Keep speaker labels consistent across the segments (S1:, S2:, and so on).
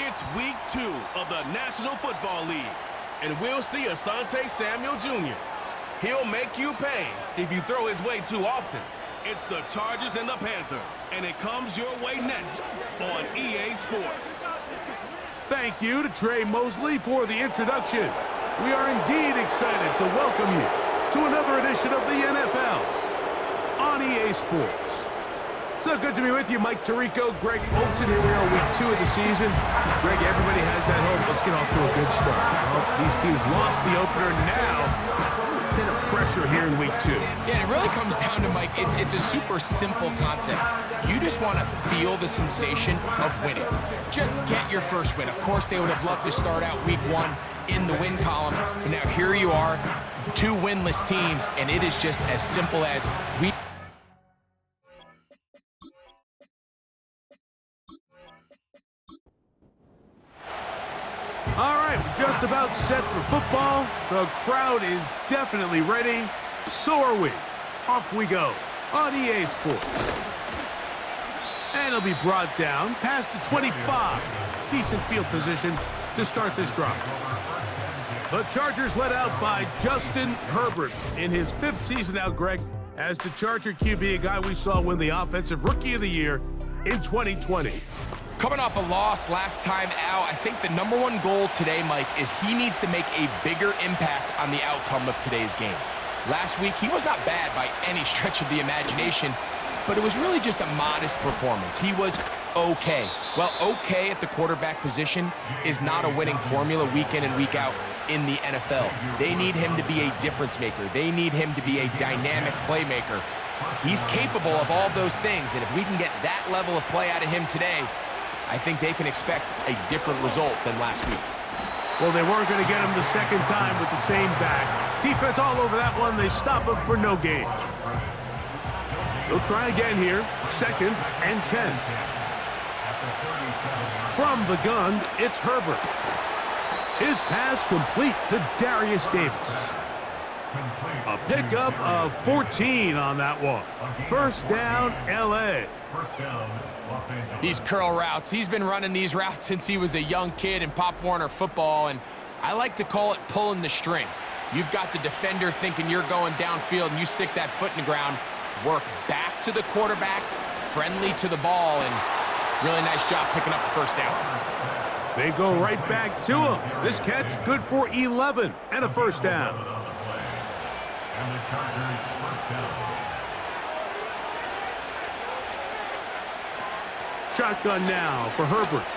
S1: It's week 2 of the National Football League, and we'll see Asante Samuel Jr. He'll make you pay if you throw his way too often. It's the Chargers and the Panthers, and it comes your way next on EA Sports.
S2: Thank you to Trey Mosley for the introduction. We are indeed excited to welcome you to another edition of the NFL on EA Sports. So good to be with you, Mike Tirico, Greg Olsen. Here we are, week 2 of the season. Greg, everybody has that hope. Let's get off to a good start. Well, these teams lost the opener. Now, a bit of pressure here in week 2.
S3: Yeah, and it really comes down to, Mike, it's a super simple concept. You just want to feel the sensation of winning. Just get your first win. Of course, they would have loved to start out week 1 in the win column, but now here you are, 2 winless teams, and it is just as simple as we...
S2: All right, we're just about set for football. The crowd is definitely ready. So are we. Off we go on EA Sports. And it'll be brought down past the 25. Decent field position to start this drive. The Chargers led out by Justin Herbert in his 5th season out, Greg, as the Charger QB, a guy we saw win the Offensive Rookie of the Year in 2020.
S3: Coming off a loss last time out, I think the #1 goal today, Mike, is he needs to make a bigger impact on the outcome of today's game. Last week, he was not bad by any stretch of the imagination, but it was really just a modest performance. He was okay. Well, okay at the quarterback position is not a winning formula week in and week out in the NFL. They need him to be a difference maker. They need him to be a dynamic playmaker. He's capable of all those things, and if we can get that level of play out of him today, I think they can expect a different result than last week.
S2: Well, they weren't going to get him the second time with the same back. Defense all over that one. They stop him for no gain. They'll try again here. 2nd and 10. From the gun, it's Herbert. His pass complete to Darius Davis. A pickup of 14 on that one. First down, L.A.
S3: These curl routes, he's been running these routes since he was a young kid in Pop Warner football, and I like to call it pulling the string. You've got the defender thinking you're going downfield, and you stick that foot in the ground, work back to the quarterback, friendly to the ball, and really nice job picking up the first down.
S2: They go right back to him. This catch good for 11 and a first down.
S4: And the Chargers first down.
S2: Shotgun now for Herbert.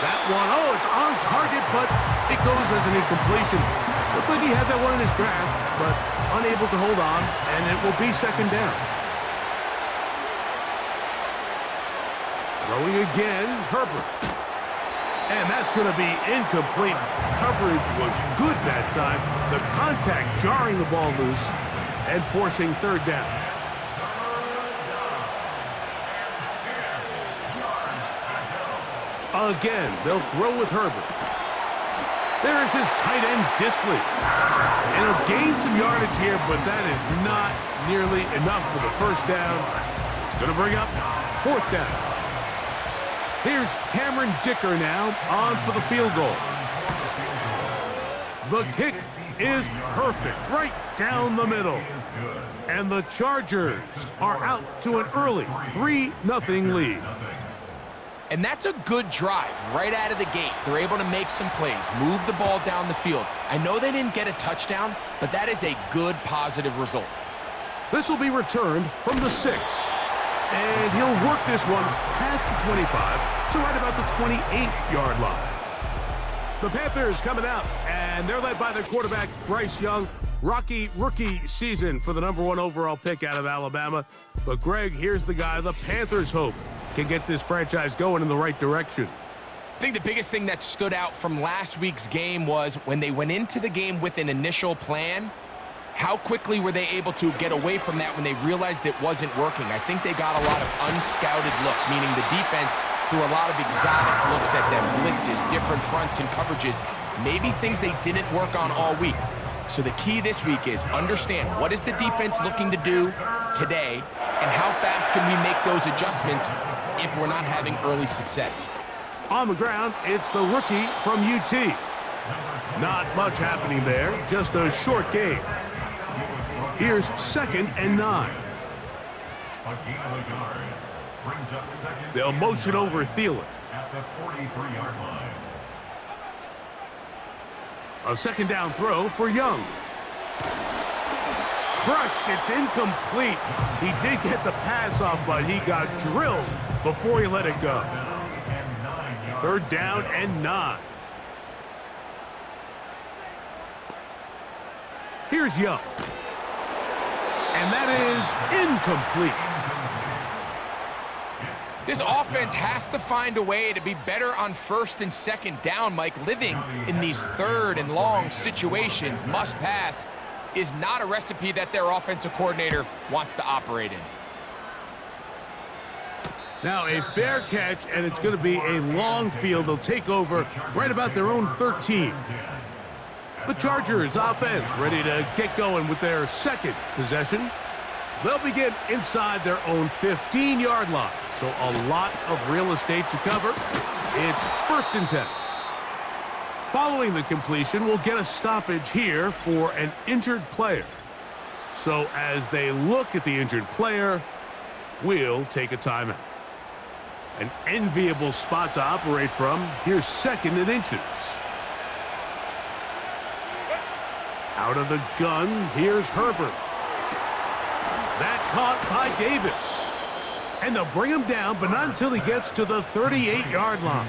S2: That one, oh, it's on target, but it goes as an incompletion. Looked like he had that one in his grasp, but unable to hold on, and it will be 2nd down. Throwing again, Herbert. And that's going to be incomplete. Coverage was good that time. The contact jarring the ball loose and forcing 3rd down. Again, they'll throw with Herbert. There's his tight end, Dissly. And he'll gain some yardage here, but that is not nearly enough for the first down. So it's going to bring up 4th down. Here's Cameron Dicker now on for the field goal. The kick is perfect, right down the middle. And the Chargers are out to an early 3-0 lead.
S3: And that's a good drive right out of the gate. They're able to make some plays, move the ball down the field. I know they didn't get a touchdown, but that is a good, positive result.
S2: This will be returned from the 6. And he'll work this one past the 25 to right about the 28-yard line. The Panthers coming out, and they're led by their quarterback, Bryce Young. Rocky rookie season for the #1 overall pick out of Alabama. But, Greg, here's the guy the Panthers hope can get this franchise going in the right direction.
S3: I think the biggest thing that stood out from last week's game was when they went into the game with an initial plan, how quickly were they able to get away from that when they realized it wasn't working? I think they got a lot of unscouted looks, meaning the defense threw a lot of exotic looks at them, blitzes, different fronts and coverages, maybe things they didn't work on all week. So the key this week is understand what is the defense looking to do today and how fast can we make those adjustments if we're not having early success.
S2: On the ground, it's the rookie from UT. Not much happening there, just a short game. Here's 2nd and 9. They'll motion over Thielen.
S4: At the 43-yard line.
S2: A second down throw for Young. Crushed, it's incomplete. He did get the pass off, but he got drilled before he let it go. 3rd down and 9. Here's Young. And that is incomplete.
S3: This offense has to find a way to be better on 1st and 2nd down, Mike. Living in these 3rd and long situations, must pass, is not a recipe that their offensive coordinator wants to operate in.
S2: Now a fair catch, and it's going to be a long field. They'll take over right about their own 13. The Chargers offense ready to get going with their 2nd possession. They'll begin inside their own 15-yard line. So a lot of real estate to cover. It's 1st and 10. Following the completion, we'll get a stoppage here for an injured player. So as they look at the injured player, we'll take a timeout. An enviable spot to operate from. Here's 2nd and inches. Out of the gun, here's Herbert. That caught by Davis. And they'll bring him down, but not until he gets to the 38-yard line.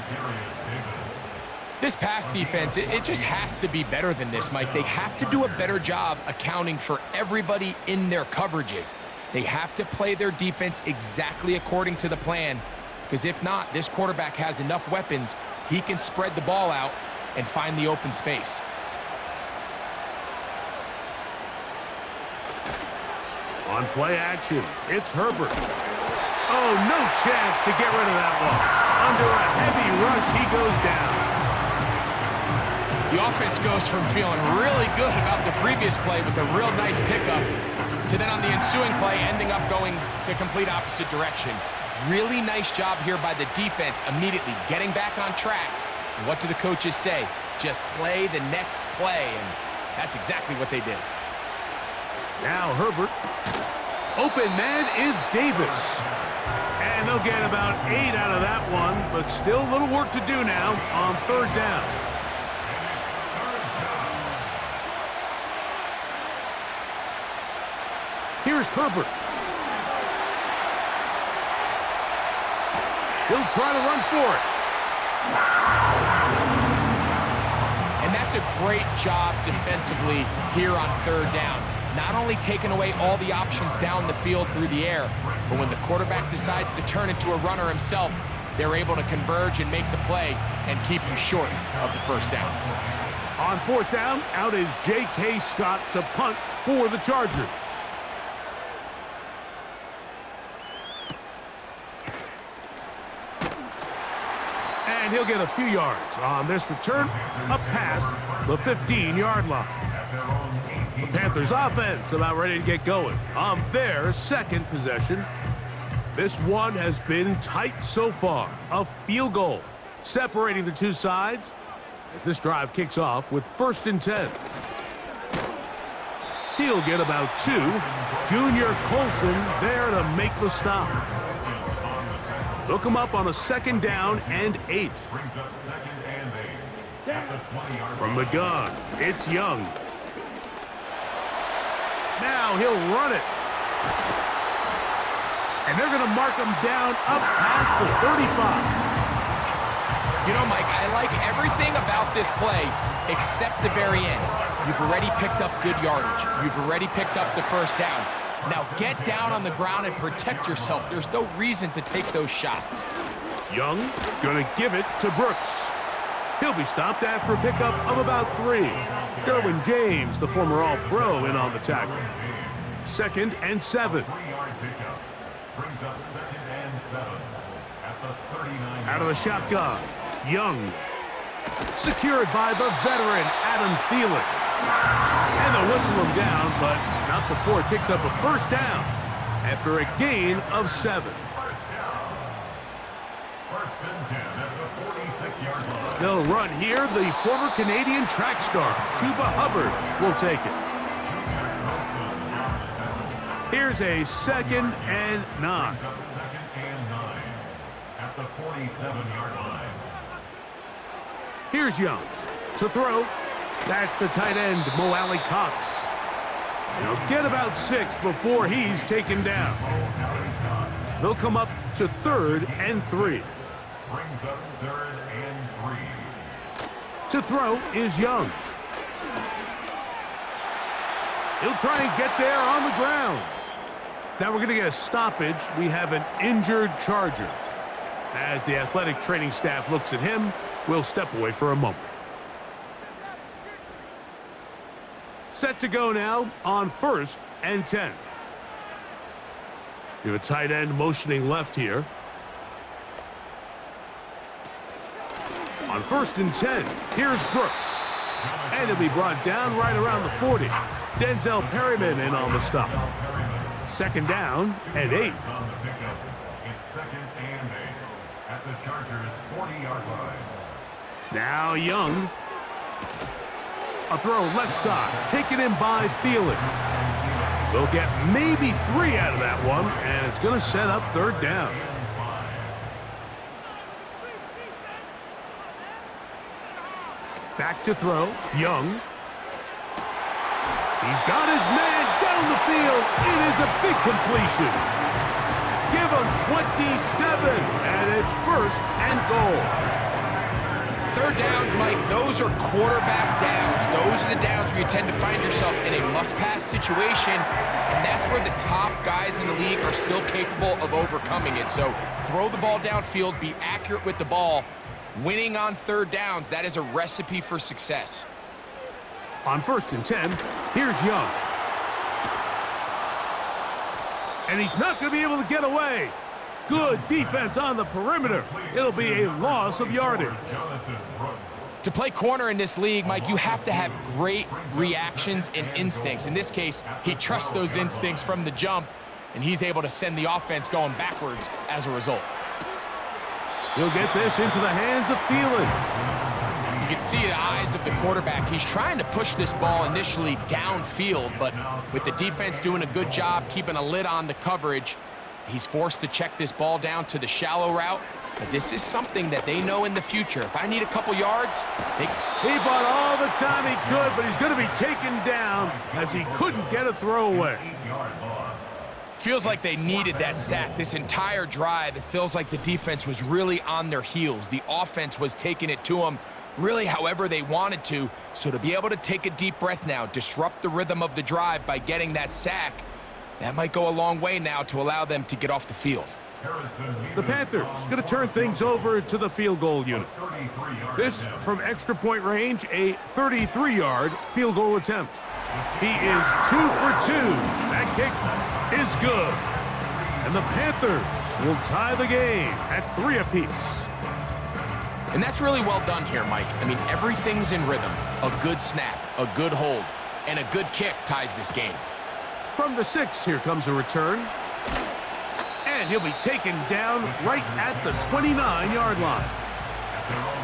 S3: This pass defense, it just has to be better than this, Mike. They have to do a better job accounting for everybody in their coverages. They have to play their defense exactly according to the plan, because if not, this quarterback has enough weapons, he can spread the ball out and find the open space.
S2: On play action, it's Herbert. Oh, no chance to get rid of that one. Under a heavy rush, he goes down.
S3: The offense goes from feeling really good about the previous play with a real nice pickup to then on the ensuing play ending up going the complete opposite direction. Really nice job here by the defense immediately getting back on track. And what do the coaches say? Just play the next play, and that's exactly what they did.
S2: Now Herbert. Open man is Davis. And they'll get about 8 out of that one, but still a little work to do now on 3rd down. Here's Herbert. He'll try to run for it.
S3: And that's a great job defensively here on 3rd down. Not only taking away all the options down the field through the air, but when the quarterback decides to turn into a runner himself, they're able to converge and make the play and keep him short of the 1st down.
S2: On 4th down, out is J.K. Scott to punt for the Chargers. And he'll get a few yards on this return up past the 15-yard line. The Panthers offense about ready to get going on their 2nd possession. This one has been tight so far. A field goal separating the two sides as this drive kicks off with 1st and 10. He'll get about 2. Junior Colson there to make the stop. Look him up on a 2nd down and 8. From the gun, it's Young. Now he'll run it. And they're going to mark him down up past the 35.
S3: You know, Mike, I like everything about this play except the very end. You've already picked up good yardage. You've already picked up the 1st down. Now get down on the ground and protect yourself. There's no reason to take those shots.
S2: Young going to give it to Brooks. He'll be stopped after a pickup of about 3. Derwin James, the former All-Pro, in on the tackle. 2nd and 7. Out of the shotgun, Young. Secured by the veteran, Adam Thielen. And they'll whistle him down, but not before it picks up a 1st down after a gain of 7.
S4: First and 10 at the 46-yard line.
S2: They'll run here. The former Canadian track star, Chuba Hubbard, will take it. Here's a 2nd and 9.
S4: Brings up 2nd and 9 at the 47-yard line.
S2: Here's Young to throw. That's the tight end, Mo Alley Cox. He'll get about 6 before he's taken down. They'll come up to 3rd and 3.
S4: Brings up 3rd and 3.
S2: To throw is Young. He'll try and get there on the ground. Now we're going to get a stoppage. We have an injured Charger. As the athletic training staff looks at him, we'll step away for a moment. Set to go now on 1st and 10. You have a tight end motioning left here. On 1st and 10, here's Brooks. And he'll be brought down right around the 40. Denzel Perryman in on the stop. 2nd down and 8.
S4: On the pickup, it's 2nd and 8 at the Chargers' 40-yard line.
S2: Now Young. A throw left side, taken in by Thielen. They'll get maybe 3 out of that one, and it's going to set up 3rd down. Back to throw, Young. He's got his man down the field. It is a big completion. Give him 27, and it's 1st and goal.
S3: 3rd downs, Mike, those are quarterback downs. Those are the downs where you tend to find yourself in a must-pass situation, and that's where the top guys in the league are still capable of overcoming it. So throw the ball downfield, be accurate with the ball. Winning on 3rd downs, that is a recipe for success.
S2: On 1st and 10, here's Young. And he's not going to be able to get away. Good defense on the perimeter. It'll be a loss of yardage.
S3: To play corner in this league, Mike, you have to have great reactions and instincts. In this case, he trusts those instincts from the jump, and he's able to send the offense going backwards as a result.
S2: He'll get this into the hands of Thielen.
S3: You can see the eyes of the quarterback. He's trying to push this ball initially downfield, but with the defense doing a good job keeping a lid on the coverage, he's forced to check this ball down to the shallow route. But this is something that they know in the future. If I need a couple yards,
S2: He bought all the time he could, but he's going to be taken down as he couldn't get a throwaway.
S3: feels like they needed that sack this entire drive. It feels like the defense was really on their heels. The offense was taking it to them really however they wanted to. So to be able to take a deep breath now, disrupt the rhythm of the drive by getting that sack, that might go a long way now to allow them to get off the field.
S2: The Panthers going to turn things over to the field goal unit. This from extra point range, a 33-yard field goal attempt. He is 2 for 2. That kick is good. And the Panthers will tie the game at 3 apiece.
S3: And that's really well done here, Mike. I mean, everything's in rhythm. A good snap, a good hold, and a good kick ties this game.
S2: From the 6, here comes a return. And he'll be taken down right at the 29-yard line.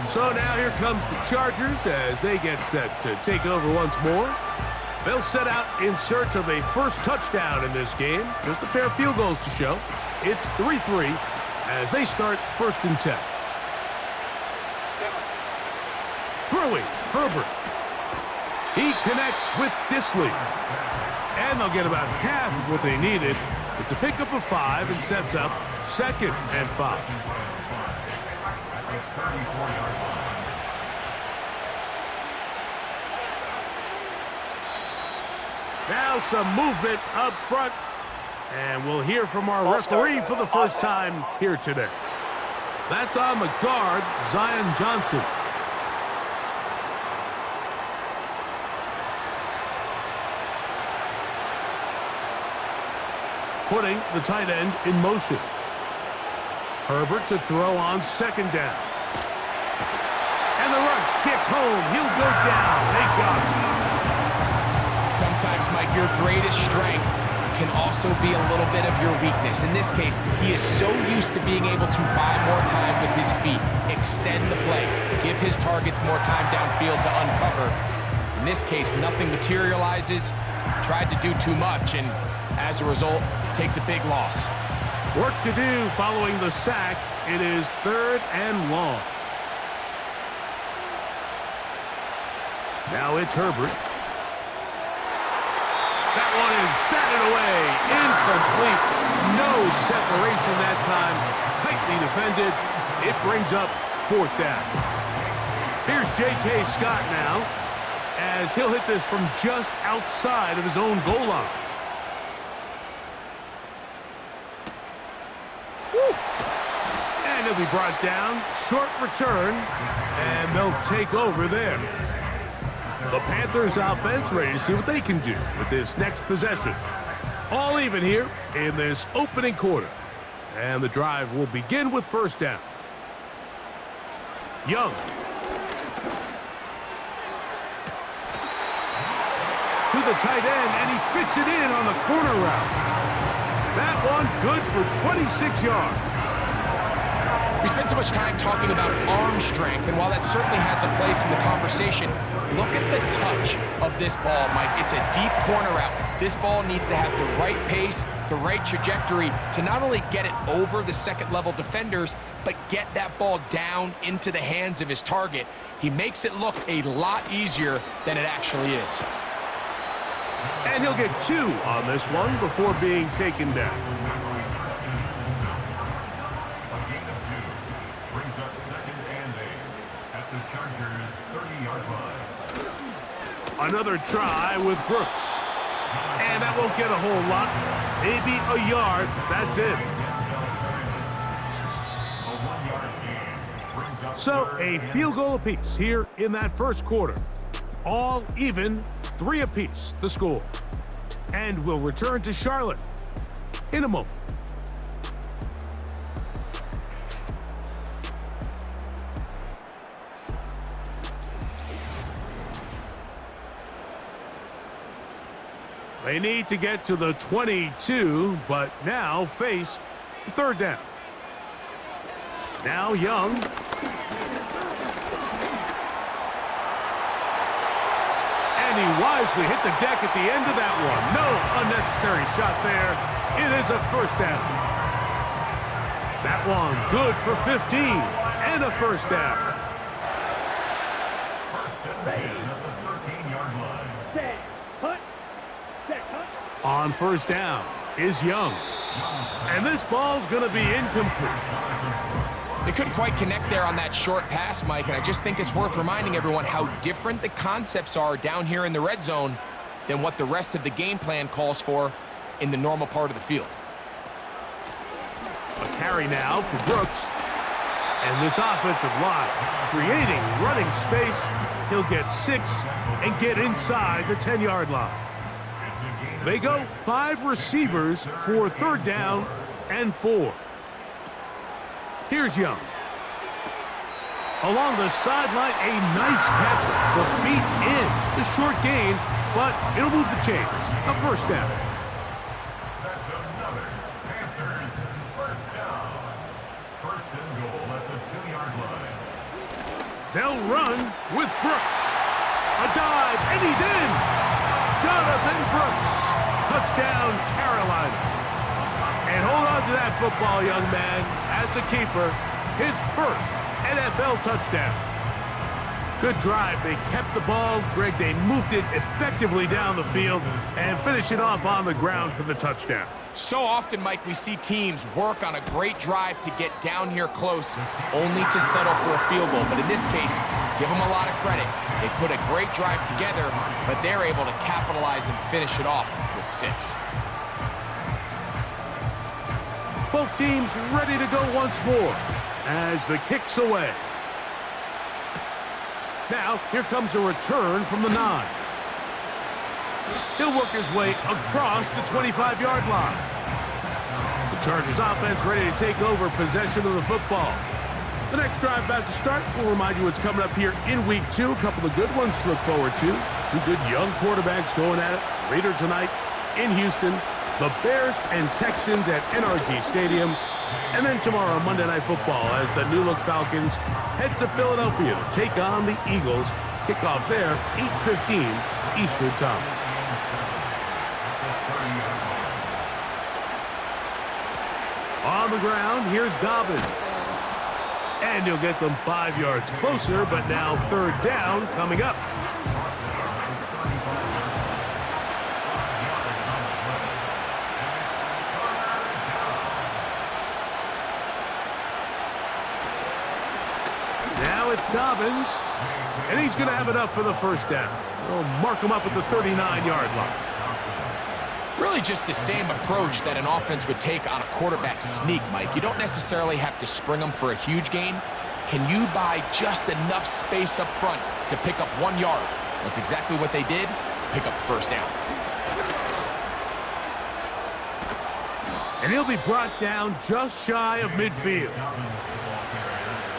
S2: So now here comes the Chargers as they get set to take over once more. They'll set out in search of a first touchdown in this game. Just a pair of field goals to show. It's 3-3 as they start 1st and 10. Throwing, Herbert. He connects with Dissly. And they'll get about half of what they needed. It's a pickup of 5 and sets up 2nd and 5. Now some movement up front. And we'll hear from our referee for the first time here today. That's on the guard, Zion Johnson. Putting the tight end in motion. Herbert to throw on 2nd down. And the rush gets home. He'll go down. They got him.
S3: Sometimes, Mike, your greatest strength can also be a little bit of your weakness. In this case, he is so used to being able to buy more time with his feet. Extend the play. Give his targets more time downfield to uncover. In this case, nothing materializes. Tried to do too much, and as a result, takes a big loss.
S2: Work to do following the sack. It is 3rd and long. Now it's Herbert. That one is batted away. Incomplete. No separation that time. Tightly defended. It brings up 4th down. Here's J.K. Scott now, as he'll hit this from just outside of his own goal line. Woo. And he'll be brought down. Short return, and they'll take over there. The Panthers offense ready to see what they can do with this next possession. All even here in this opening quarter. And the drive will begin with 1st down. Young. To the tight end, and he fits it in on the corner route. That one good for 26 yards.
S3: We spend so much time talking about arm strength, and while that certainly has a place in the conversation, look at the touch of this ball, Mike. It's a deep corner route. This ball needs to have the right pace, the right trajectory to not only get it over the second-level defenders, but get that ball down into the hands of his target. He makes it look a lot easier than it actually is.
S2: And he'll get 2 on this one before being taken down. Another try with Brooks. And that won't get a whole lot. Maybe a yard. That's it. So a field goal apiece here in that 1st quarter. All even, 3 apiece, the score. And we'll return to Charlotte in a moment. They need to get to the 22, but now face 3rd down. Now Young. And he wisely hit the deck at the end of that one. No unnecessary shot there. It is a 1st down. That one good for 15 and a 1st down.
S4: 1st and 10 at the 13-yard line.
S2: On 1st down is Young. And this ball's going to be incomplete.
S3: They couldn't quite connect there on that short pass, Mike, and I just think it's worth reminding everyone how different the concepts are down here in the red zone than what the rest of the game plan calls for in the normal part of the field.
S2: A carry now for Brooks. And this offensive line creating running space. He'll get 6 and get inside the 10-yard line. They go 5 receivers for 3rd down and 4. Here's Young. Along the sideline, a nice catch. The feet in. It's a short gain, but it'll move the chains. A 1st down.
S4: That's another Panthers 1st down. 1st and goal at the 2-yard line.
S2: They'll run with Brooks. A dive, and he's in. Jonathan Brooks. Touchdown, Carolina. And hold on to that football, young man. That's a keeper. His 1st NFL touchdown. Good drive. They kept the ball. Greg, they moved it effectively down the field and finish it off on the ground for the touchdown.
S3: So often, Mike, we see teams work on a great drive to get down here close, only to settle for a field goal. But in this case, give them a lot of credit. They put a great drive together, but they're able to capitalize and finish it off with 6.
S2: Both teams ready to go once more as the kick's away. Now, here comes a return from the 9. He'll work his way across the 25-yard line. The Chargers offense ready to take over possession of the football. The next drive about to start. We'll remind you what's coming up here in Week 2. A couple of good ones to look forward to. 2 good young quarterbacks going at it later tonight in Houston. The Bears and Texans at NRG Stadium. And then tomorrow, Monday Night Football, as the new-look Falcons head to Philadelphia to take on the Eagles. Kickoff there, 8:15 Eastern Time. On the ground, here's Dobbins. And he'll get them 5 yards closer, but now third down coming up. Now it's Dobbins, and he's going to have enough for the first down. They'll mark him up at the 39-yard line.
S3: Really just the same approach that an offense would take on a quarterback sneak, Mike. You don't necessarily have to spring them for a huge gain. Can you buy just enough space up front to pick up 1 yard? That's exactly what they did. Pick up the first down.
S2: And he'll be brought down just shy of midfield.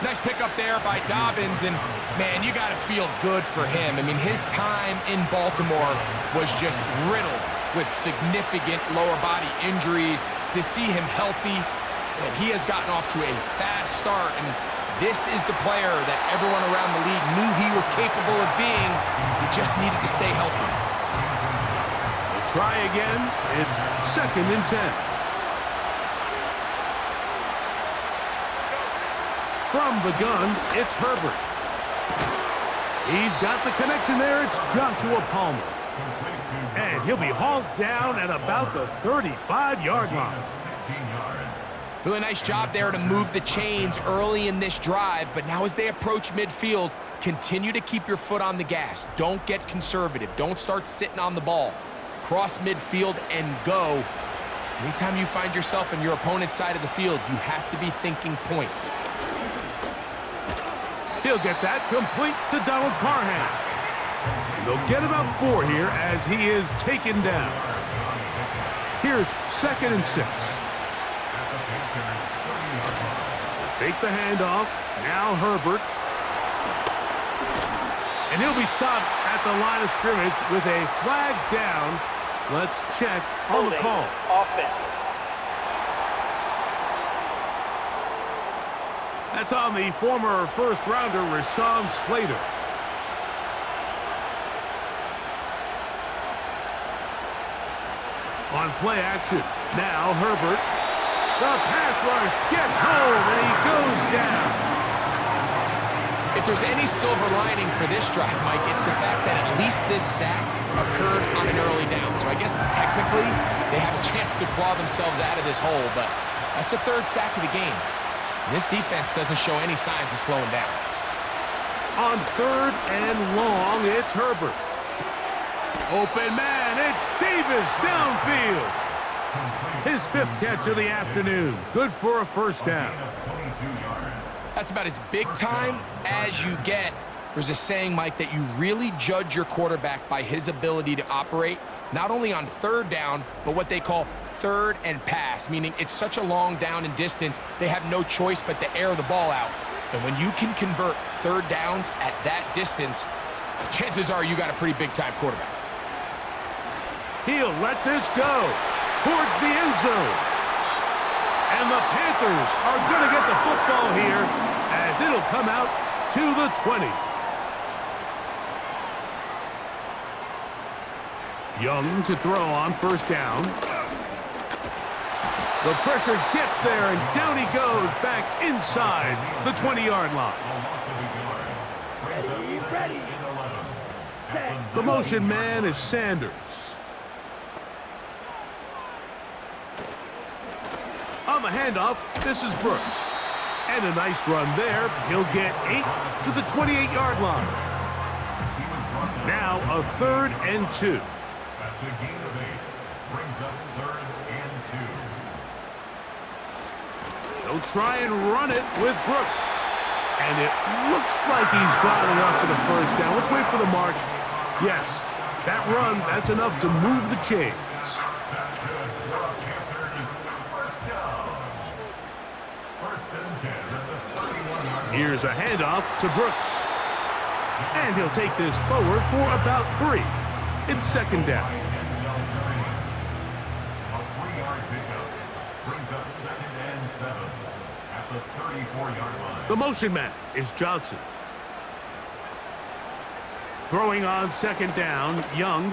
S3: Nice pickup there by Dobbins, and man, you got to feel good for him. I mean, his time in Baltimore was just riddled with significant lower body injuries. To see him healthy, and he has gotten off to a fast start, and this is the player that everyone around the league knew he was capable of being. He just needed to stay healthy.
S2: They'll try again. It's 2nd and 10. From the gun, it's Herbert. He's got the connection there. It's Joshua Palmer. And he'll be hauled down at about the 35-yard line.
S3: Really nice job there to move the chains early in this drive, but now as they approach midfield, continue to keep your foot on the gas. Don't get conservative. Don't start sitting on the ball. Cross midfield and go. Anytime you find yourself on your opponent's side of the field, you have to be thinking points.
S2: He'll get that complete to Donald Parham. And they'll get about 4 here as he is taken down. Here's 2nd and 6. Fake the handoff. Now Herbert. And he'll be stopped at the line of scrimmage with a flag down. Let's check on the call.
S5: Offense.
S2: That's on the former first-rounder, Rashawn Slater. On play action, now Herbert. The pass rush gets home, and he goes down.
S3: If there's any silver lining for this drive, Mike, it's the fact that at least this sack occurred on an early down. So I guess technically they have a chance to claw themselves out of this hole, but that's the 3rd sack of the game. This defense doesn't show any signs of slowing down.
S2: On 3rd and long, it's Herbert. Open man, it's Davis downfield. His 5th catch of the afternoon. Good for a first down.
S3: That's about as big time as you get. There's a saying, Mike, that you really judge your quarterback by his ability to operate, not only on 3rd down, but what they call 3rd and pass, meaning it's such a long down and distance, they have no choice but to air the ball out. And when you can convert 3rd downs at that distance, chances are you got a pretty big-time quarterback.
S2: He'll let this go towards the end zone. And the Panthers are going to get the football here as it'll come out to the 20. Young to throw on first down. The pressure gets there, and down he goes back inside the 20-yard line. The motion man is Sanders. On the handoff, this is Brooks. And a nice run there. He'll get 8 to the 28-yard line. Now a 3rd and 2.
S4: That's a gain of 8. Brings up 3rd and 2.
S2: They'll try and run it with Brooks. And it looks like he's got enough for the first down. Let's wait for the mark. Yes, that run, that's enough to move the chains. Here's a handoff to Brooks. And he'll take this forward for about 3. It's 2nd down.
S4: A 3-yard pickup brings up 2nd and 7.
S2: The motion man is Johnson. Throwing on second down, Young.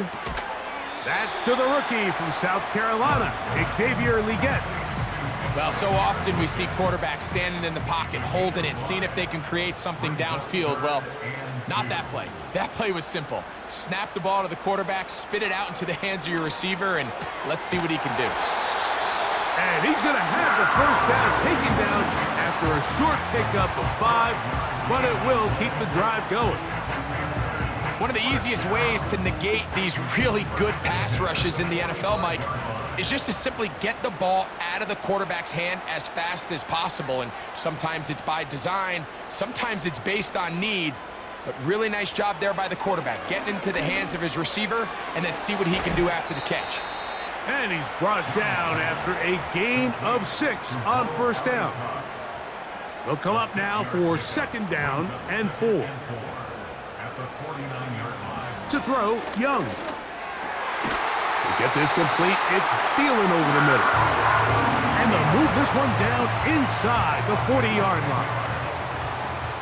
S2: That's to the rookie from South Carolina, Xavier Legette.
S3: Well, so often we see quarterbacks standing in the pocket, holding it, seeing if they can create something downfield. Well, not that play. That play was simple. Snap the ball to the quarterback, spit it out into the hands of your receiver, and let's see what he can do.
S2: And he's going to have the first down taken down after a short pickup of 5, but it will keep the drive going.
S3: One of the easiest ways to negate these really good pass rushes in the NFL, Mike, is just to simply get the ball out of the quarterback's hand as fast as possible. And sometimes it's by design, sometimes it's based on need, but really nice job there by the quarterback, getting into the hands of his receiver and then see what he can do after the catch.
S2: And he's brought down after a gain of 6 on first down. They'll come up now for second down and 4.
S4: At the 49-yard line.
S2: To throw, Young. To get this complete, it's Thielen over the middle. And they'll move this one down inside the 40-yard line.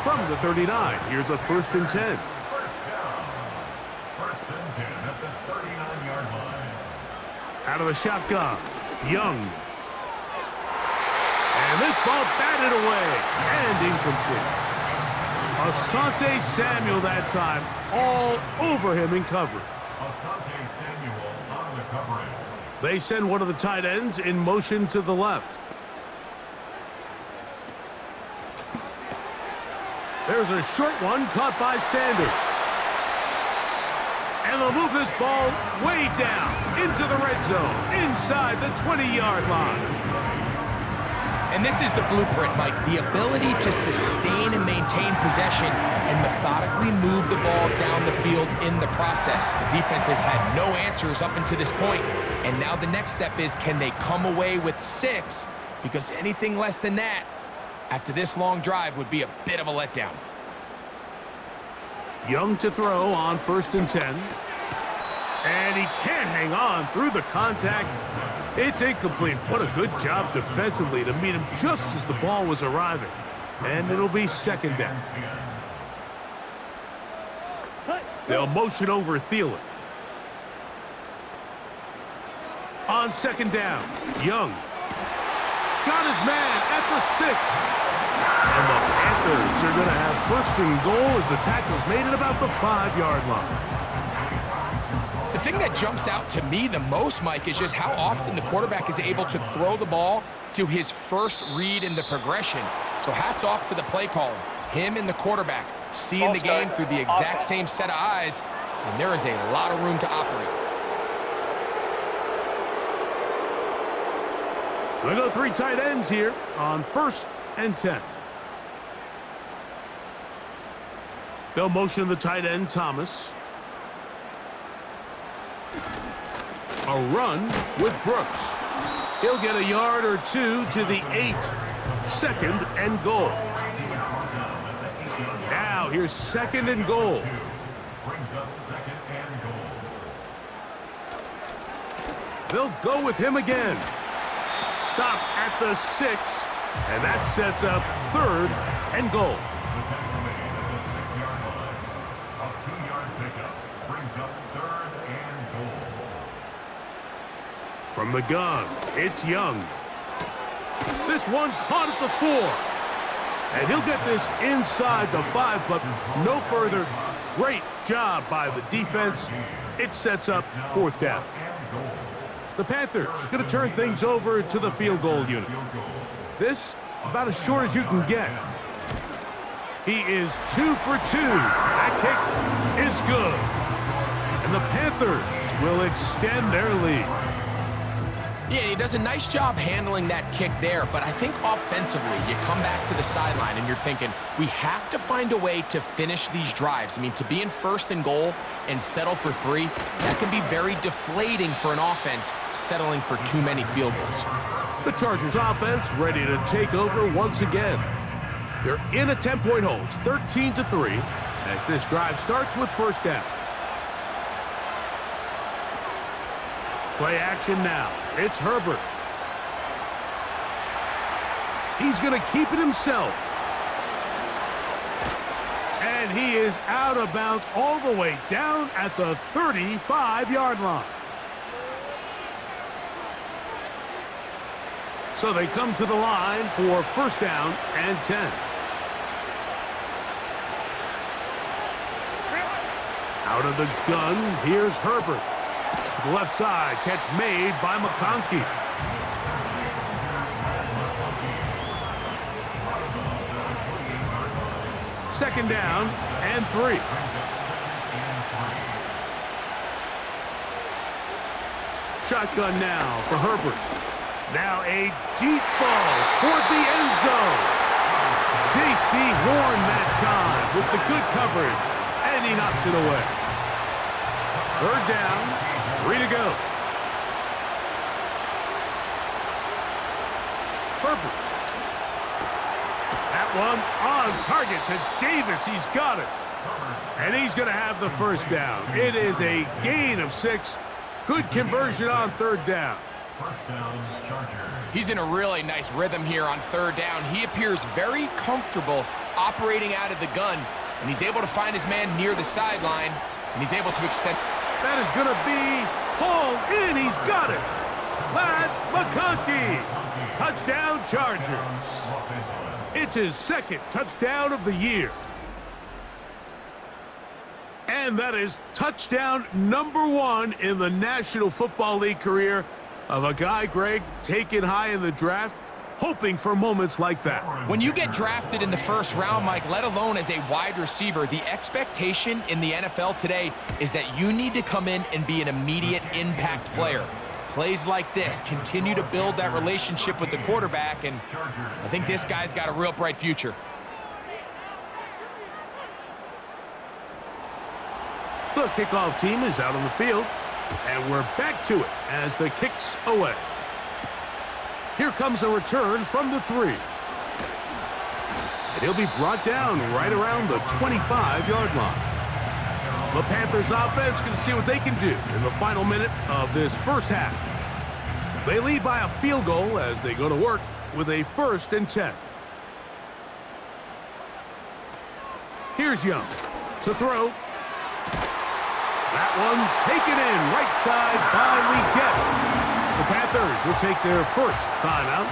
S2: From the 39, here's a 1st and 10.
S4: First down. 1st and 10 at the 39-yard line.
S2: Out of the shotgun, Young. And this ball batted away and incomplete. Asante Samuel that time, all over him in coverage.
S4: Asante Samuel on the coverage.
S2: They send one of the tight ends in motion to the left. There's a short one caught by Sanders. And they'll move this ball way down into the red zone, inside the 20-yard line.
S3: And this is the blueprint, Mike. The ability to sustain and maintain possession and methodically move the ball down the field in the process. The defense has had no answers up until this point, and now the next step is, can they come away with 6? Because anything less than that, after this long drive, would be a bit of a letdown.
S2: Young to throw on 1st and 10. And he can't hang on through the contact. It's incomplete. What a good job defensively to meet him just as the ball was arriving. And it'll be second down. They'll motion over Thielen. On second down, Young. Got his man at the 6. And the Panthers are going to have 1st and goal as the tackle's made at about the 5-yard line.
S3: The thing that jumps out to me the most, Mike, is just how often the quarterback is able to throw the ball to his first read in the progression. So hats off to the play caller. Him and the quarterback seeing the game through the exact same set of eyes, and there is a lot of room to operate.
S2: We'll go 3 tight ends here on 1st and 10. They'll motion the tight end, Thomas. A run with Brooks. He'll get a yard or 2 to the 8. 2nd and goal. Now here's 2nd and goal.
S4: Brings up 2nd and goal.
S2: They'll go with him again. Stop at the 6, and that sets up 3rd and goal.
S4: The tackle made at the 6-yard line. A 2-yard pickup brings up 3rd and goal.
S2: From the gun, it's Young. This one caught at the 4. And he'll get this inside the 5, but no further. Great job by the defense. It sets up 4th down. The Panthers going to turn things over to the field goal unit. This, about as short as you can get. He is 2 for 2. That kick is good. And the Panthers will extend their lead.
S3: Yeah, he does a nice job handling that kick there, but I think offensively, you come back to the sideline and you're thinking, we have to find a way to finish these drives. I mean, to be in 1st and goal and settle for 3, that can be very deflating for an offense settling for too many field goals.
S2: The Chargers offense ready to take over once again. They're in a 10-point hold, 13-3, as this drive starts with 1st down. Play action now. It's Herbert. He's going to keep it himself. And he is out of bounds all the way down at the 35-yard line. So they come to the line for first down and 10. Out of the gun, here's Herbert. To the left side, catch made by McConkey. Second down and 3. Shotgun now for Herbert. Now a deep ball toward the end zone. J.C. Horn that time with the good coverage, and he knocks it away. Third down, 3 to go. Herbert. That one on target to Davis. He's got it. And he's going to have the first down. It is a gain of 6. Good conversion on third down.
S4: First down, Chargers.
S3: He's in a really nice rhythm here on third down. He appears very comfortable operating out of the gun, and he's able to find his man near the sideline, and he's able to extend.
S2: That is going to be hauled in. He's got it. Ladd McConkey. Touchdown, Chargers. It's his second touchdown of the year. And that is touchdown number 1 in the National Football League career of a guy, Greg, taken high in the draft, hoping for moments like that.
S3: When you get drafted in the first round, Mike, let alone as a wide receiver, the expectation in the NFL today is that you need to come in and be an immediate impact player. Plays like this continue to build that relationship with the quarterback, and I think this guy's got a real bright future.
S2: The kickoff team is out on the field, and we're back to it as the kick's away. Here comes a return from the 3. And he'll be brought down right around the 25-yard line. The Panthers offense can see what they can do in the final minute of this first half. They lead by a field goal as they go to work with a 1st and 10. Here's Young to throw. That one taken in right side by Legette. The Panthers will take their first timeout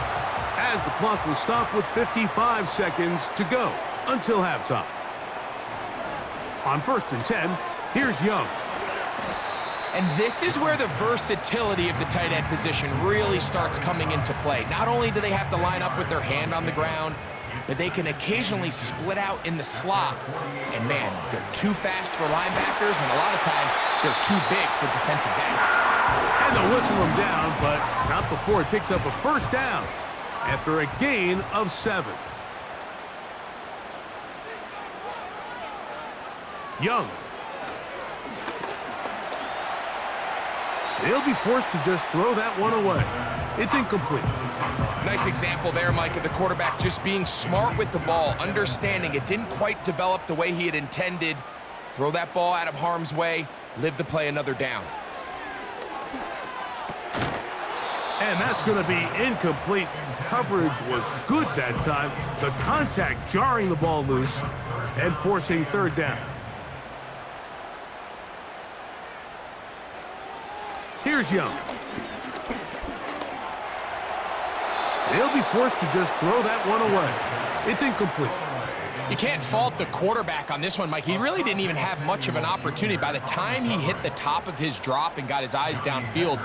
S2: as the clock will stop with 55 seconds to go until halftime. On 1st and 10, here's Young.
S3: And this is where the versatility of the tight end position really starts coming into play. Not only do they have to line up with their hand on the ground, but they can occasionally split out in the slot. And man, they're too fast for linebackers, and a lot of times they're too big for defensive backs.
S2: And they'll whistle him down, but not before he picks up a first down after a gain of 7. Young. They'll be forced to just throw that one away. It's incomplete.
S3: Nice example there, Mike, of the quarterback just being smart with the ball, understanding it didn't quite develop the way he had intended. Throw that ball out of harm's way, live to play another down.
S2: And that's going to be incomplete. Coverage was good that time. The contact jarring the ball loose and forcing third down. Here's Young. They'll be forced to just throw that one away. It's incomplete.
S3: You can't fault the quarterback on this one, Mike. He really didn't even have much of an opportunity. By the time he hit the top of his drop and got his eyes downfield,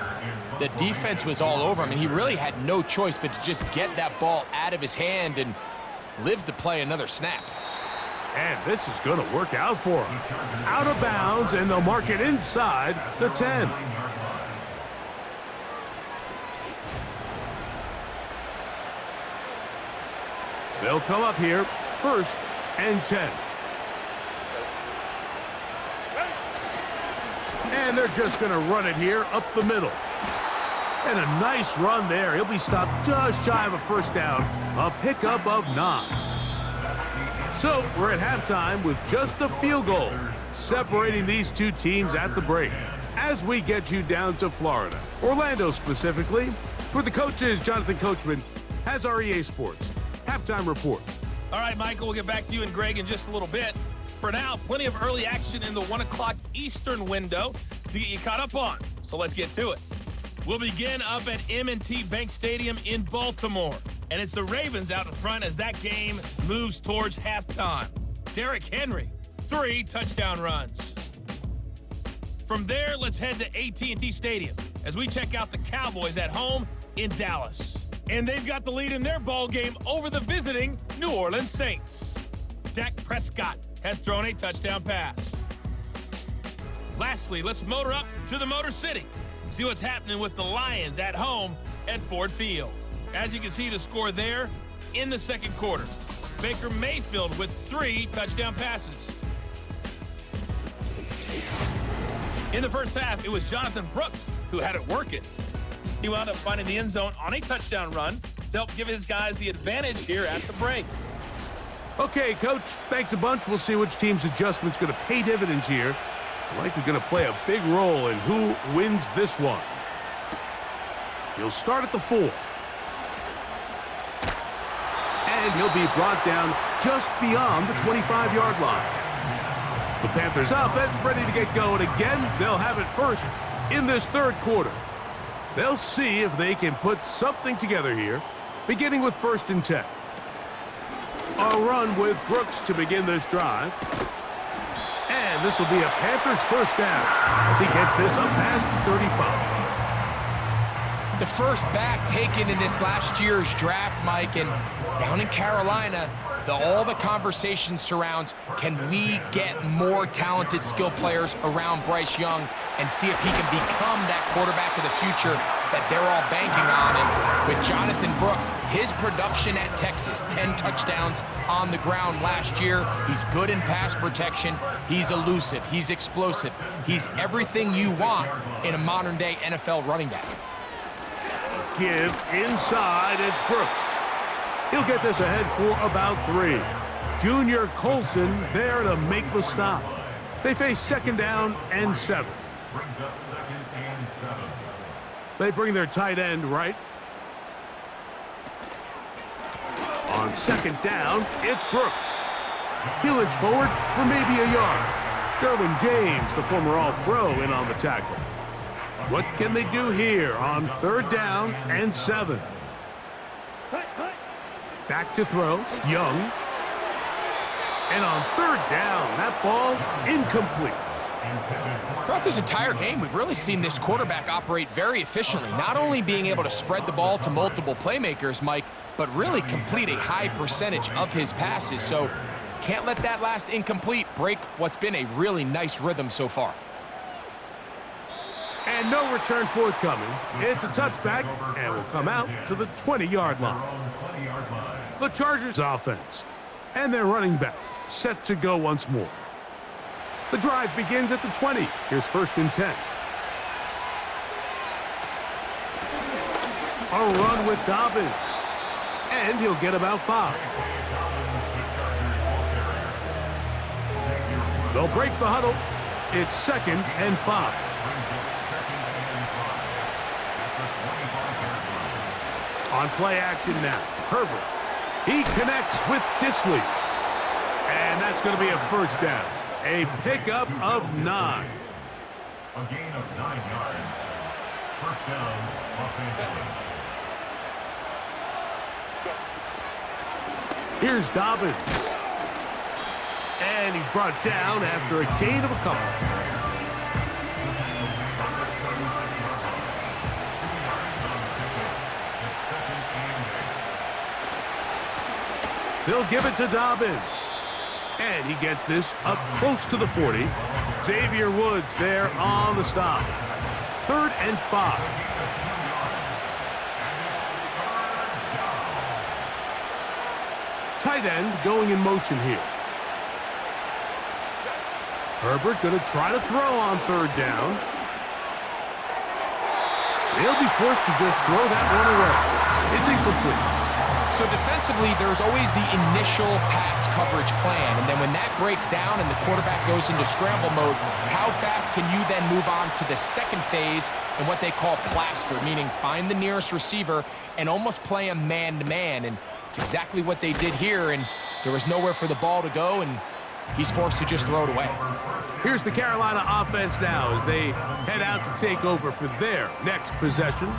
S3: the defense was all over him, and he really had no choice but to just get that ball out of his hand and live to play another snap.
S2: And this is going to work out for him. Out of bounds, and they'll mark it inside the 10. They'll come up here, 1st and 10. And they're just going to run it here up the middle. And a nice run there. He'll be stopped just shy of a first down. A pickup of 9. So we're at halftime with just a field goal separating these two teams at the break. As we get you down to Florida, Orlando specifically, where the coach is Jonathan Coachman, has our EA Sports Halftime Report.
S5: All right, Michael, we'll get back to you and Greg in just a little bit. For now, plenty of early action in the 1 o'clock Eastern window to get you caught up on. So let's get to it. We'll begin up at M&T Bank Stadium in Baltimore. And it's the Ravens out in front as that game moves towards halftime. Derrick Henry, 3 touchdown runs. From there, let's head to AT&T Stadium as we check out the Cowboys at home in Dallas. And they've got the lead in their ball game over the visiting New Orleans Saints. Dak Prescott has thrown a touchdown pass. Lastly, let's motor up to the Motor City. See what's happening with the Lions at home at Ford Field. As you can see the score there in the second quarter. Baker Mayfield with 3 touchdown passes. In the first half, it was Jonathan Brooks who had it working. He wound up finding the end zone on a touchdown run to help give his guys the advantage here at the break.
S2: Okay, Coach, thanks a bunch. We'll see which team's adjustment's going to pay dividends here. Likely going to play a big role in who wins this one. He'll start at the 4. And he'll be brought down just beyond the 25-yard line. The Panthers offense ready to get going again. They'll have it first in this third quarter. They'll see if they can put something together here, beginning with 1st and 10. A run with Brooks to begin this drive. And this will be a Panthers first down as he gets this up past the 35.
S3: The first back taken in this last year's draft, Mike, and down in Carolina, all the conversation surrounds, can we get more talented skill players around Bryce Young and see if he can become that quarterback of the future that they're all banking on. And with Jonathan Brooks, his production at Texas, 10 touchdowns on the ground last year. He's good in pass protection. He's elusive. He's explosive. He's everything you want in a modern-day NFL running back.
S2: Give inside, it's Brooks. He'll get this ahead for about 3. Junior Colson there to make the stop. They face 2nd down and 7.
S4: Brings up 2nd and 7.
S2: They bring their tight end right. On 2nd down, it's Brooks. He'll inch forward for maybe a yard. Derwin James, the former All-Pro, in on the tackle. What can they do here on 3rd down and 7? Back to throw, Young. And on 3rd down, that ball incomplete.
S3: Throughout this entire game, we've really seen this quarterback operate very efficiently, not only being able to spread the ball to multiple playmakers, Mike, but really complete a high percentage of his passes. So can't let that last incomplete break what's been a really nice rhythm so far.
S2: And no return forthcoming. It's a touchback and will come out to the 20-yard line. The Chargers offense and their running back set to go once more. The drive begins at the 20. Here's 1st and 10. A run with Dobbins. And he'll get about 5. They'll break the huddle. It's 2nd and 5. On play action now, Herbert. He connects with Disley. And that's going to be a first down. A pickup of 9.
S4: A gain of 9 yards. First down, Los Angeles.
S2: Here's Dobbins. And he's brought down after a gain of a couple. They'll give it to Dobbins. And he gets this up close to the 40. Xavier Woods there on the stop. 3rd and 5. Tight end going in motion here. Herbert going to try to throw on 3rd down. They'll be forced to just throw that one away. It's incomplete.
S3: So defensively, there's always the initial pass coverage plan, and then when that breaks down and the quarterback goes into scramble mode, how fast can you then move on to the second phase in what they call plaster, meaning find the nearest receiver and almost play him man-to-man, and it's exactly what they did here, and There was nowhere for the ball to go, and he's forced to just throw it away.
S2: Here's the Carolina offense now as they head out to take over for their next possession.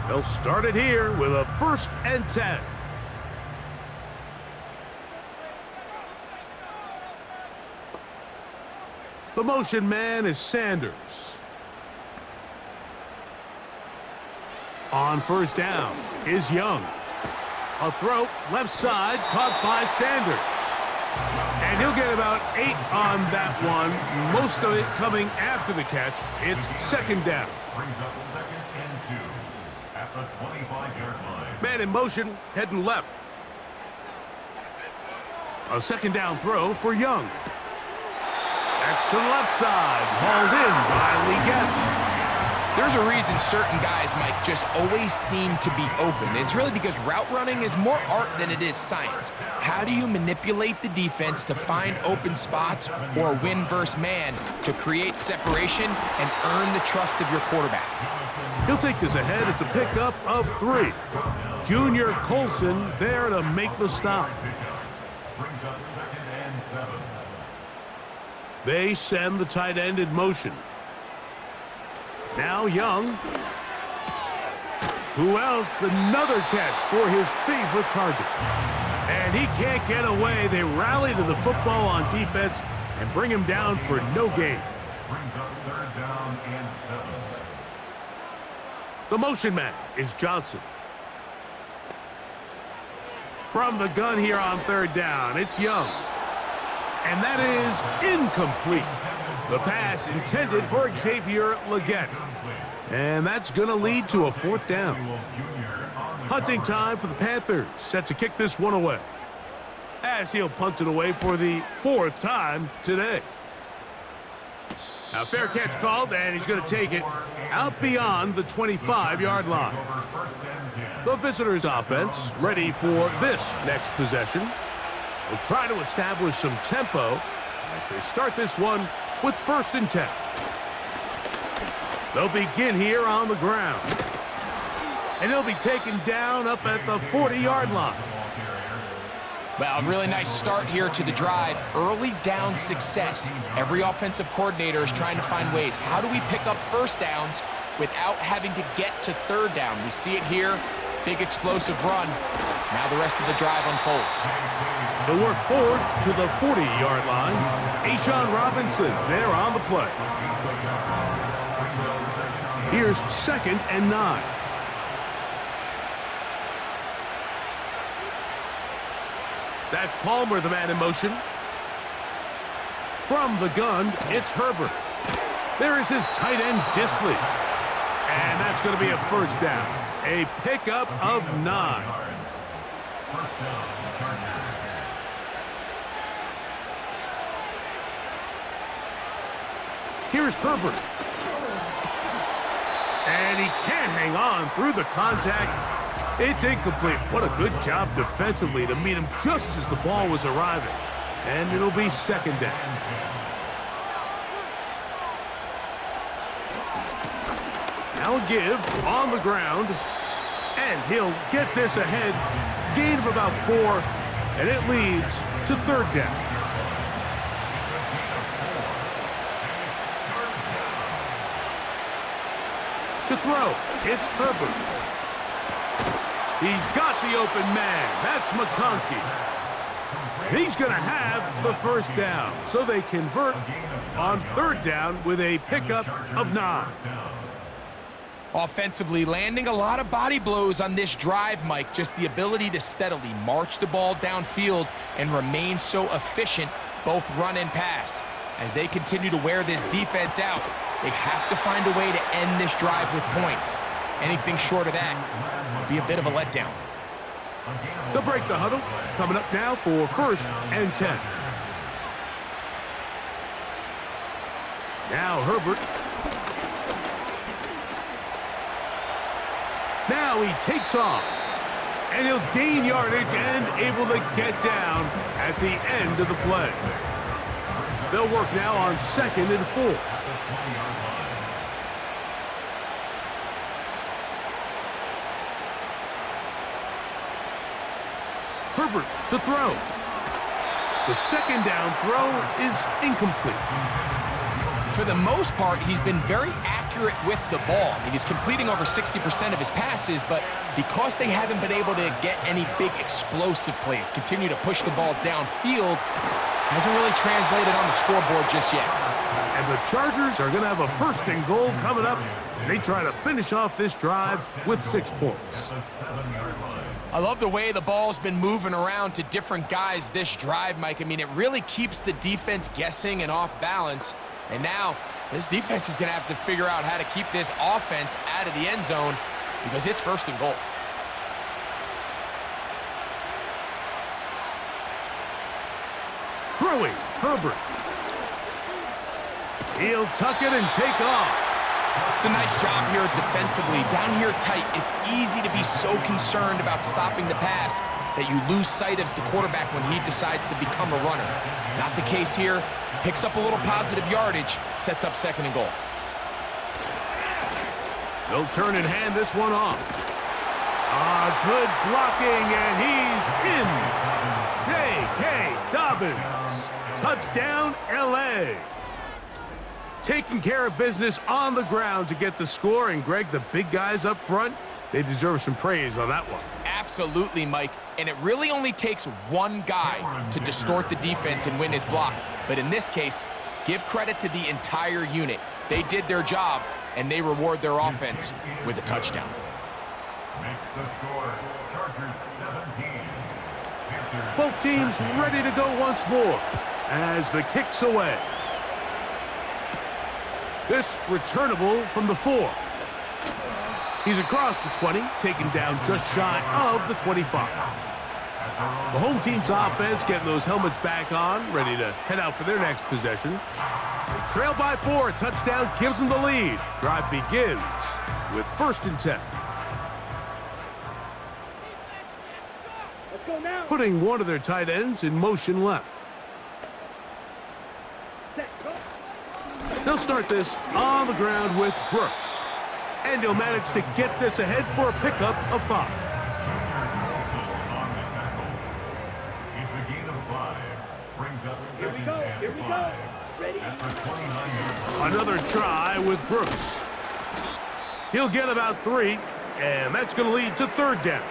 S2: They'll start it here with a 1st and 10. The motion man is Sanders. On 1st down is Young. A throw left side caught by Sanders. And he'll get about 8 on that one, most of it coming after the catch. It's 2nd down.
S4: Brings up 2nd and 2 at the 25-yard line.
S2: Man in motion, heading left. A 2nd down throw for Young. That's to the left side, hauled in by Legette.
S3: There's a reason certain guys, Mike, just always seem to be open. It's really because route running is more art than it is science. How do you manipulate the defense to find open spots or win versus man to create separation and earn the trust of your quarterback?
S2: He'll take this ahead. It's a pickup of 3. Junior Colson there to make the stop.
S4: Brings up 2nd and 7.
S2: They send the tight end in motion. Now Young. Who else? Another catch for his favorite target. And he can't get away. They rally to the football on defense and bring him down for no gain.
S4: Brings up 3rd down and 7.
S2: The motion man is Johnson. From the gun here on 3rd down, it's Young. And that is incomplete. The pass intended for Xavier Legette. And that's going to lead to a 4th down. Hunting time for the Panthers, set to kick this one away. As he'll punt it away for the 4th time today. Now fair catch called, and he's going to take it out beyond the 25-yard line. The visitors' offense ready for this next possession. They'll try to establish some tempo as they start this one with 1st and 10. They'll begin here on the ground. And he'll be taken down up at the 40-yard line.
S3: Well, a really nice start here to the drive. Early down success. Every offensive coordinator is trying to find ways. How do we pick up 1st downs without having to get to 3rd down? We see it here. Big explosive run. Now the rest of the drive unfolds.
S2: They'll work forward to the 40-yard line. A'Shawn Robinson there on the play. Here's 2nd and 9. That's Palmer, the man in motion. From the gun, it's Herbert. There is his tight end, Dissly. And that's going to be a 1st down. A pickup of 9. Here's Herbert. And he can't hang on through the contact. It's incomplete. What a good job defensively to meet him just as the ball was arriving. And it'll be 2nd down. Now a give on the ground. And he'll get this ahead. Gain of about 4. And it leads to 3rd down. To throw, it's Herbert. He's got the open man. That's McConkey. He's going to have the 1st down. So they convert on 3rd down with a pickup of 9.
S3: Offensively, landing a lot of body blows on this drive, Mike. Just the ability to steadily march the ball downfield and remain so efficient, both run and pass. As they continue to wear this defense out, they have to find a way to end this drive with points. Anything short of that would be a bit of a letdown.
S2: They'll break the huddle. Coming up now for 1st and 10. Now Herbert. Now he takes off. And he'll gain yardage and able to get down at the end of the play. They'll work now on 2nd and 4. Herbert to throw. The second down throw is incomplete.
S3: For the most part, he's been very accurate with the ball. I mean, he's completing over 60% of his passes, but because they haven't been able to get any big explosive plays, continue to push the ball downfield, hasn't really translated on the scoreboard just yet.
S2: And the Chargers are going to have a first and goal coming up. They try to finish off this drive with 6 points.
S3: I love the way the ball's been moving around to different guys this drive, Mike. I mean, it really keeps the defense guessing and off balance. And now this defense is going to have to figure out how to keep this offense out of the end zone because it's first and goal.
S2: Throwing, Herbert. He'll tuck it and take off.
S3: It's a nice job here defensively. Down here tight, it's easy to be so concerned about stopping the pass that you lose sight of the quarterback when he decides to become a runner. Not the case here. Picks up a little positive yardage, sets up second and goal.
S2: They'll turn and hand this one off. Good blocking, and he's in. J.K. Dobbins. Touchdown, L.A. Taking care of business on the ground to get the score. And, Greg, the big guys up front, they deserve some praise on that one.
S3: Absolutely, Mike. And it really only takes one guy to distort the defense and win his block. But in this case, give credit to the entire unit. They did their job, and they reward their offense with a touchdown.
S4: Makes the score, Chargers 17. Panthers.
S2: Both teams ready to go once more as the kick's away. This returnable from the 4. He's across the 20, taken down just shy of the 25. The home team's offense getting those helmets back on, ready to head out for their next possession. They trail by 4, a touchdown gives them the lead. Drive begins with 1st and 10. Putting one of their tight ends in motion left. They'll start this on the ground with Brooks. And he'll manage to get this ahead for a pickup of 5.
S4: On the tackle. It's a gain of 5. Brings up second and 5. That's a 29-yard line.
S2: Another try with Brooks. He'll get about 3, and that's going to lead to 3rd down.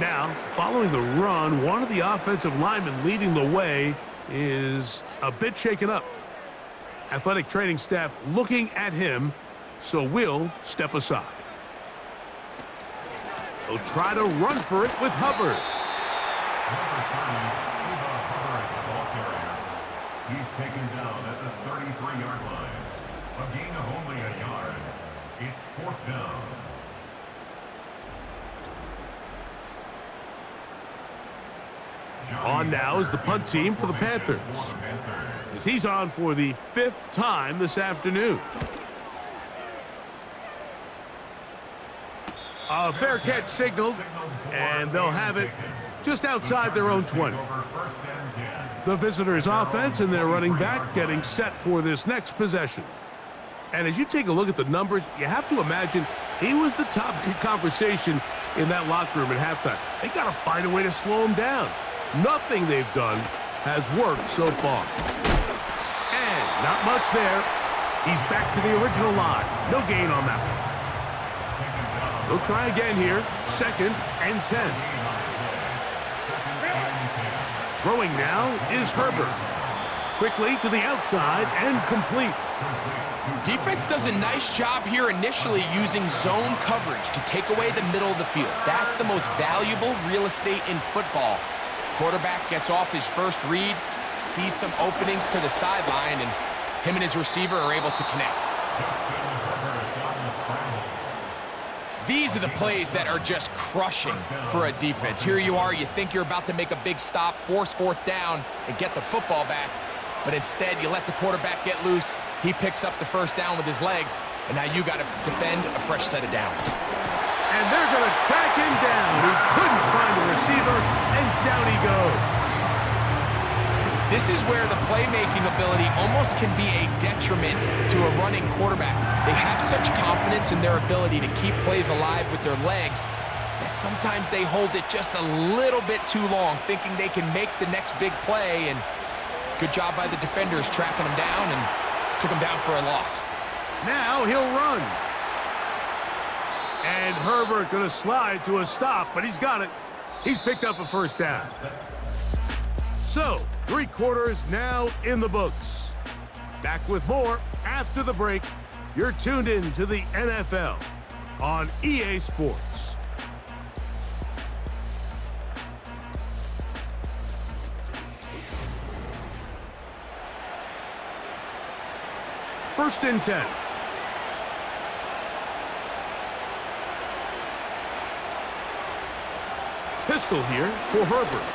S2: Now, following the run, one of the offensive linemen leading the way is a bit shaken up. Athletic training staff looking at him, so will step aside. He'll try to run for it with Hubbard.
S4: Number 30, Chuba Hubbard, the ball carrier. He's taken down at the 33-yard line. A gain of only a yard. It's 4th down.
S2: On now is the punt team for the Panthers, as he's on for the 5th time this afternoon. A fair catch signaled, and they'll have it just outside their own 20. The visitors' offense and their running back getting set for this next possession. And as you take a look at the numbers, you have to imagine he was the topic of conversation in that locker room at halftime. They got to find a way to slow him down. Nothing they've done has worked so far. And not much there. He's back to the original line. No gain on that one. They'll try again here. 2nd and 10. Throwing now is Herbert. Quickly to the outside and complete.
S3: Defense does a nice job here initially using zone coverage to take away the middle of the field. That's the most valuable real estate in football. Quarterback gets off his first read, sees some openings to the sideline, and him and his receiver are able to connect. These are the plays that are just crushing for a defense. Here you are, you think you're about to make a big stop, force 4th down, and get the football back. But instead, you let the quarterback get loose. He picks up the 1st down with his legs, and now you got to defend a fresh set of downs.
S2: And they're going to track him down. He couldn't find a receiver, and down he goes.
S3: This is where the playmaking ability almost can be a detriment to a running quarterback. They have such confidence in their ability to keep plays alive with their legs, that sometimes they hold it just a little bit too long, thinking they can make the next big play, and good job by the defenders tracking him down and took him down for a loss.
S2: Now he'll run. And Herbert going to slide to a stop, but he's got it. He's picked up a first down. So, 3 quarters now in the books. Back with more after the break. You're tuned in to the NFL on EA Sports. First and 10. Pistol here for Herbert.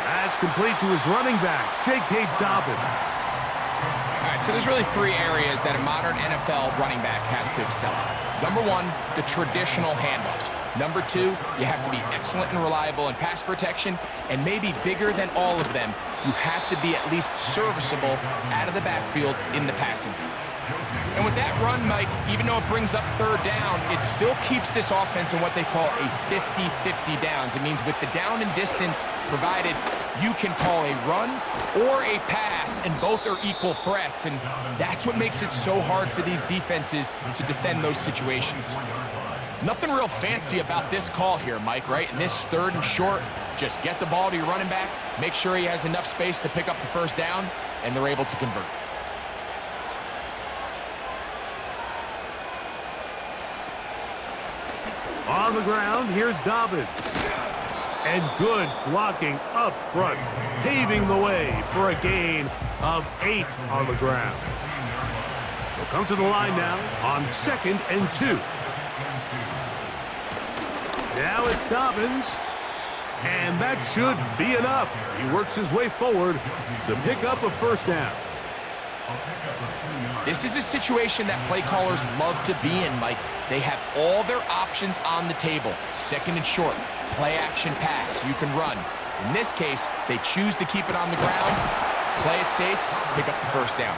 S2: That's complete to his running back, J.K. Dobbins.
S3: All right, so there's really 3 areas that a modern NFL running back has to excel at. Number 1, the traditional handoffs. Number 2, you have to be excellent and reliable in pass protection, and maybe bigger than all of them, you have to be at least serviceable out of the backfield in the passing game. And with that run, Mike, even though it brings up 3rd down, it still keeps this offense in what they call a 50-50 downs. It means with the down and distance provided, you can call a run or a pass, and both are equal threats. And that's what makes it so hard for these defenses to defend those situations. Nothing real fancy about this call here, Mike, right? In this 3rd and short, just get the ball to your running back, make sure he has enough space to pick up the first down, and they're able to convert.
S2: On the ground, here's Dobbins. And good blocking up front, paving the way for a gain of 8 on the ground. They'll come to the line now on 2nd and 2. Now it's Dobbins. And that should be enough. He works his way forward to pick up a first down.
S3: This is a situation that play callers love to be in, Mike. They have all their options on the table. 2nd and short, play action pass, you can run. In this case, they choose to keep it on the ground, play it safe, pick up the first down.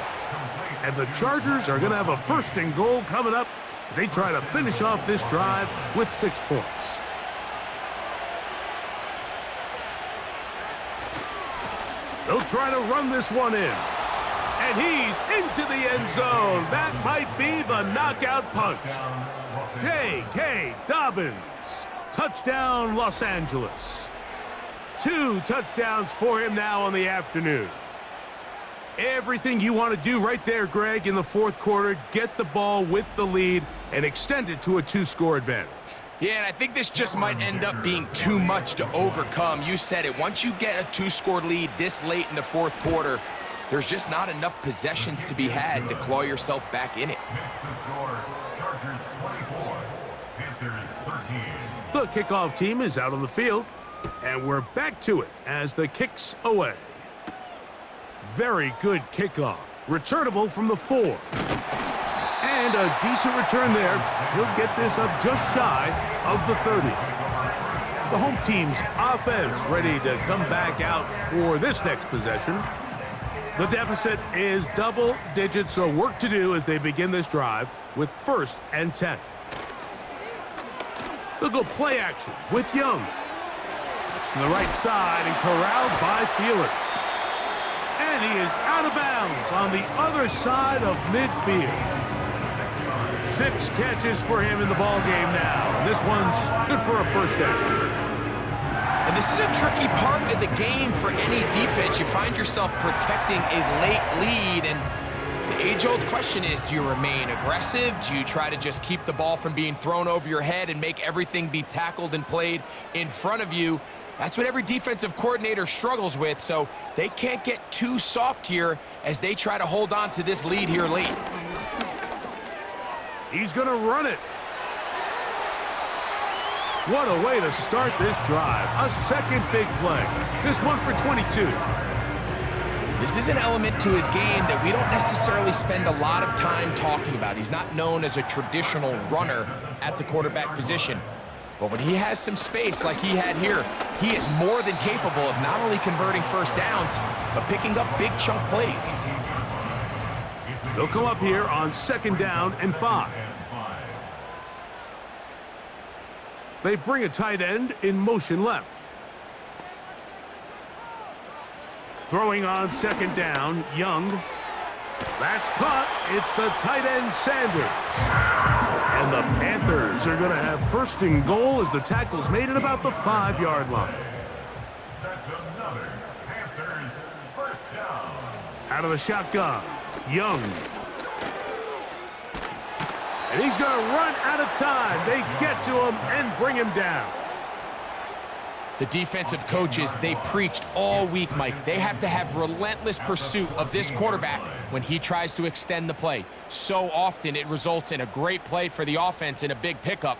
S2: And the Chargers are going to have a 1st and goal coming up as they try to finish off this drive with 6 points. They'll try to run this one in. And he's into the end zone. That might be the knockout punch. J.K. Dobbins. Touchdown, Los Angeles. 2 touchdowns for him now on the afternoon. Everything you want to do right there, Greg, in the 4th quarter. Get the ball with the lead and extend it to a 2-score advantage.
S3: Yeah, and I think this just might end up being too much to overcome. You said it. Once you get a 2-score lead this late in the 4th quarter, there's just not enough possessions to be had to claw yourself back in it.
S4: Chargers 24, Panthers 13.
S2: The kickoff team is out on the field, and we're back to it as the kick's away. Very good kickoff. Returnable from the 4. And a decent return there. He'll get this up just shy of the 30. The home team's offense ready to come back out for this next possession. The deficit is double digits, so work to do as they begin this drive with 1st and 10. They'll go play action with Young. That's to the right side and corralled by Thielen. And he is out of bounds on the other side of midfield. 6 catches for him in the ball game now, and this one's good for a first down.
S3: And this is a tricky part of the game for any defense. You find yourself protecting a late lead, and the age-old question is, do you remain aggressive? Do you try to just keep the ball from being thrown over your head and make everything be tackled and played in front of you? That's what every defensive coordinator struggles with, so they can't get too soft here as they try to hold on to this lead here late.
S2: He's going to run it. What a way to start this drive. A second big play. This one for 22.
S3: This is an element to his game that we don't necessarily spend a lot of time talking about. He's not known as a traditional runner at the quarterback position. But when he has some space like he had here, he is more than capable of not only converting first downs, but picking up big chunk plays.
S2: They'll come up here on 2nd down and 5. They bring a tight end in motion left. Throwing on second down, Young. That's caught. It's the tight end, Sanders. And the Panthers are going to have first and goal as the tackle's made at about the 5-yard line.
S4: That's another Panthers first down.
S2: Out of the shotgun, Young. And he's going to run out of time. They get to him and bring him down.
S3: The defensive coaches, they preached all week, Mike. They have to have relentless pursuit of this quarterback when he tries to extend the play. So often it results in a great play for the offense and a big pickup.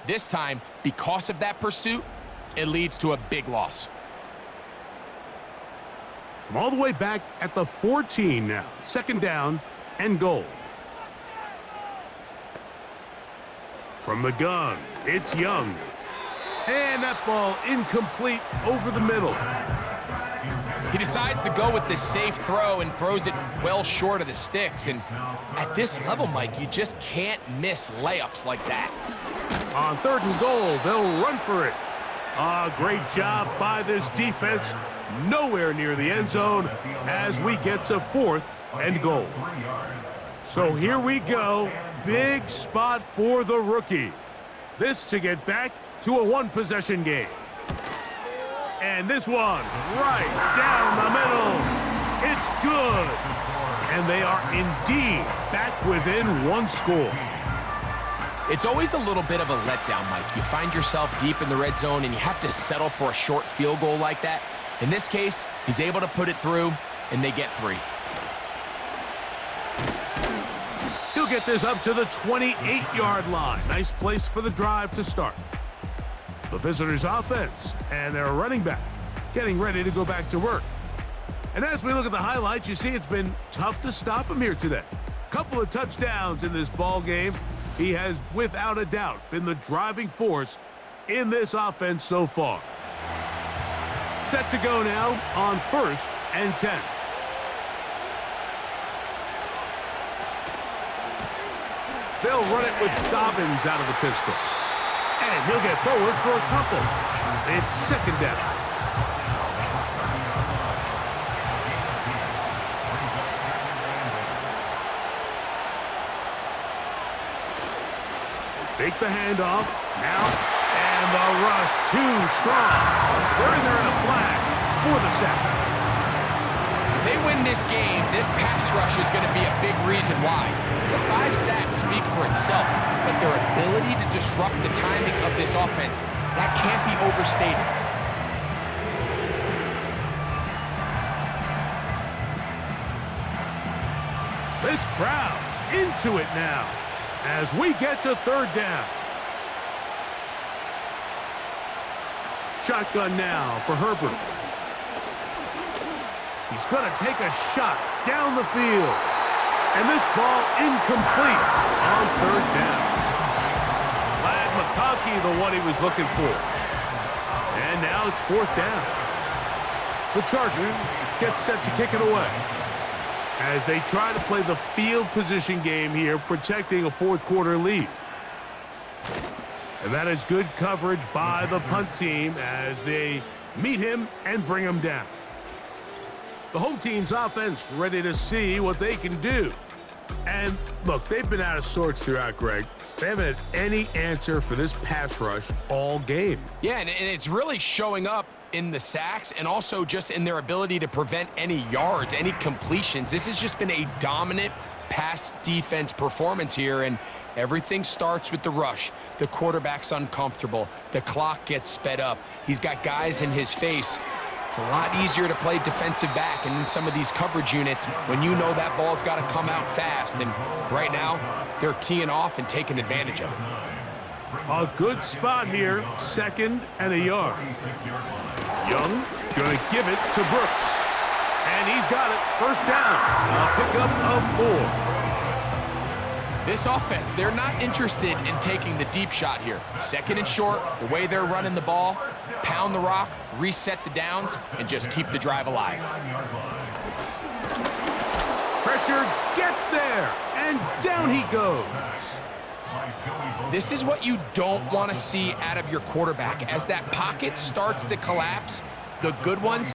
S3: This time, because of that pursuit, it leads to a big loss.
S2: From all the way back at the 14 now. Second down and goal. From the gun, it's Young. And that ball incomplete over the middle.
S3: He decides to go with the safe throw and throws it well short of the sticks. And at this level, Mike, you just can't miss layups like that.
S2: On third and goal, they'll run for it. Great job by this defense. Nowhere near the end zone as we get to fourth and goal. So here we go. Big spot for the rookie. This to get back to a one-possession game. And this one right down the middle. It's good. And they are indeed back within one score.
S3: It's always a little bit of a letdown, Mike. You find yourself deep in the red zone and you have to settle for a short field goal like that. In this case, he's able to put it through, and they get 3.
S2: He'll get this up to the 28-yard line. Nice place for the drive to start. The visitors' offense and their running back getting ready to go back to work. And as we look at the highlights, you see it's been tough to stop him here today. Couple of touchdowns in this ball game. He has, without a doubt, been the driving force in this offense so far. Set to go now on 1st and 10. They'll run it with Dobbins out of the pistol. And he'll get forward for a couple. It's second down. Fake the handoff. Now, and the rush too strong. They're in there in a flash for the sack.
S3: If they win this game, this pass rush is going to be a big reason why. The 5 sacks speak for itself, but their ability to disrupt the timing of this offense, that can't be overstated.
S2: This crowd into it now as we get to third down. Shotgun now for Herbert. He's going to take a shot down the field. And this ball incomplete on third down. Ladd McConkey, the one he was looking for. And now it's fourth down. The Chargers get set to kick it away as they try to play the field position game here, protecting a fourth-quarter lead. And that is good coverage by the punt team as they meet him and bring him down. The home team's offense ready to see what they can do. And look, they've been out of sorts throughout, Greg. They haven't had any answer for this pass rush all game.
S3: Yeah, and it's really showing up in the sacks and also just in their ability to prevent any yards, any completions. This has just been a dominant pass defense performance here, and everything starts with the rush. The quarterback's uncomfortable. The clock gets sped up. He's got guys in his face. It's a lot easier to play defensive back and in some of these coverage units when you know that ball's got to come out fast. And right now, they're teeing off and taking advantage of it.
S2: A good spot here, 2nd and a yard. Young going to give it to Brooks. And he's got it, first down. A pickup of 4.
S3: This offense, they're not interested in taking the deep shot here. 2nd and short, the way they're running the ball, pound the rock, reset the downs, and just keep the drive alive.
S2: Pressure gets there, and down he goes.
S4: by Joey Bosa.
S3: This is what you don't want to see out of your quarterback. As that pocket starts to collapse, the good ones